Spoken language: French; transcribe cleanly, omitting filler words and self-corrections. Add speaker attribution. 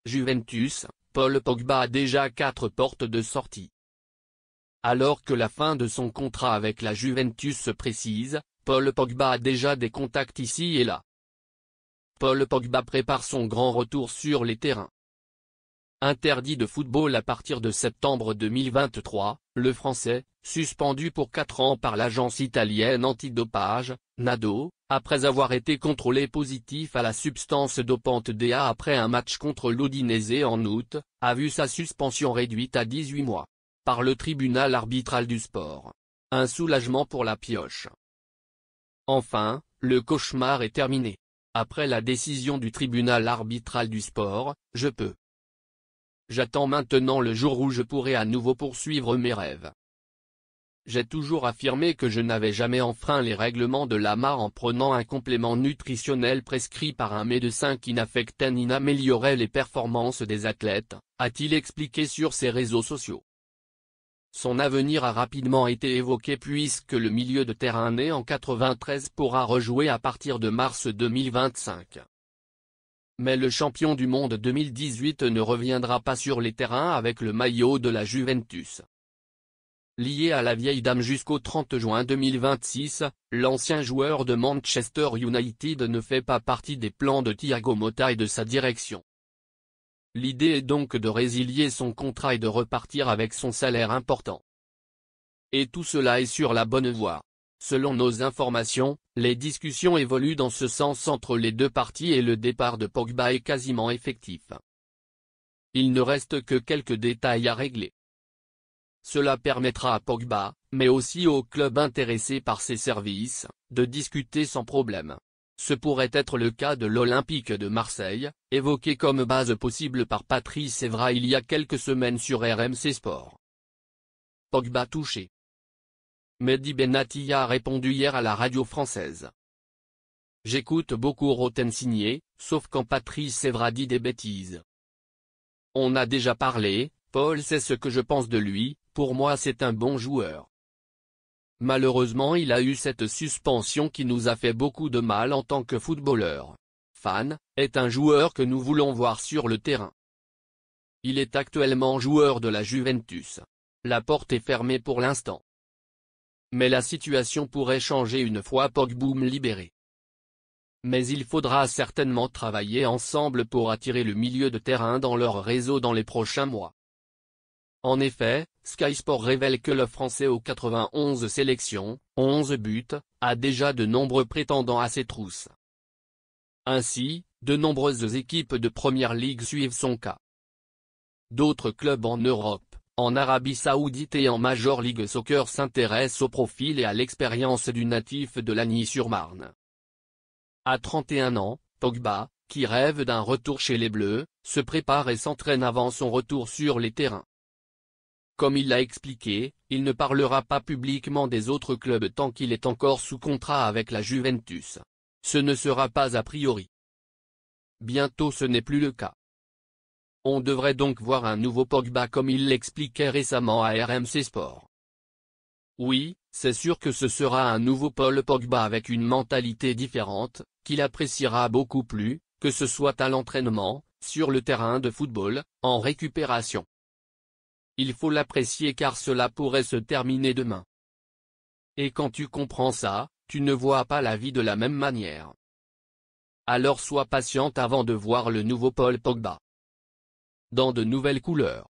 Speaker 1: Juventus, Paul Pogba a déjà 4 portes de sortie. Alors que la fin de son contrat avec la Juventus se précise, Paul Pogba a déjà des contacts ici et là. Paul Pogba prépare son grand retour sur les terrains. Interdit de football à partir de septembre 2023, le Français, suspendu pour 4 ans par l'agence italienne antidopage, NADO, après avoir été contrôlé positif à la substance dopante DA après un match contre l'Udinese en août, a vu sa suspension réduite à 18 mois. Par le tribunal arbitral du sport. Un soulagement pour la pioche. Enfin, le cauchemar est terminé. Après la décision du tribunal arbitral du sport, J'attends maintenant le jour où je pourrai à nouveau poursuivre mes rêves. J'ai toujours affirmé que je n'avais jamais enfreint les règlements de l'AMA en prenant un complément nutritionnel prescrit par un médecin qui n'affectait ni n'améliorait les performances des athlètes, a-t-il expliqué sur ses réseaux sociaux. Son avenir a rapidement été évoqué puisque le milieu de terrain né en 93 pourra rejouer à partir de mars 2025. Mais le champion du monde 2018 ne reviendra pas sur les terrains avec le maillot de la Juventus. Lié à la vieille dame jusqu'au 30 juin 2026, l'ancien joueur de Manchester United ne fait pas partie des plans de Thiago Motta et de sa direction. L'idée est donc de résilier son contrat et de repartir avec son salaire important. Et tout cela est sur la bonne voie. Selon nos informations, les discussions évoluent dans ce sens entre les deux parties et le départ de Pogba est quasiment effectif. Il ne reste que quelques détails à régler. Cela permettra à Pogba, mais aussi aux clubs intéressés par ses services, de discuter sans problème. Ce pourrait être le cas de l'Olympique de Marseille, évoqué comme base possible par Patrice Evra il y a quelques semaines sur RMC Sport. Pogba touché. Mehdi Benatia a répondu hier à la radio française. J'écoute beaucoup Roten signé, sauf quand Patrice Evra dit des bêtises. On a déjà parlé, Paul sait ce que je pense de lui, pour moi c'est un bon joueur. Malheureusement il a eu cette suspension qui nous a fait beaucoup de mal en tant que footballeur. Fan, est un joueur que nous voulons voir sur le terrain. Il est actuellement joueur de la Juventus. La porte est fermée pour l'instant. Mais la situation pourrait changer une fois Pogba libéré. Mais il faudra certainement travailler ensemble pour attirer le milieu de terrain dans leur réseau dans les prochains mois. En effet, Sky Sport révèle que le Français aux 91 sélections, 11 buts, a déjà de nombreux prétendants à ses trousses. Ainsi, de nombreuses équipes de Première Ligue suivent son cas. D'autres clubs en Europe, en Arabie Saoudite et en Major League Soccer s'intéressent au profil et à l'expérience du natif de Lagny-sur-Marne. À 31 ans, Pogba, qui rêve d'un retour chez les Bleus, se prépare et s'entraîne avant son retour sur les terrains. Comme il l'a expliqué, il ne parlera pas publiquement des autres clubs tant qu'il est encore sous contrat avec la Juventus. Ce ne sera pas a priori. Bientôt ce n'est plus le cas. On devrait donc voir un nouveau Pogba comme il l'expliquait récemment à RMC Sport. Oui, c'est sûr que ce sera un nouveau Paul Pogba avec une mentalité différente, qu'il appréciera beaucoup plus, que ce soit à l'entraînement, sur le terrain de football, en récupération. Il faut l'apprécier car cela pourrait se terminer demain. Et quand tu comprends ça, tu ne vois pas la vie de la même manière. Alors sois patiente avant de voir le nouveau Paul Pogba. Dans de nouvelles couleurs.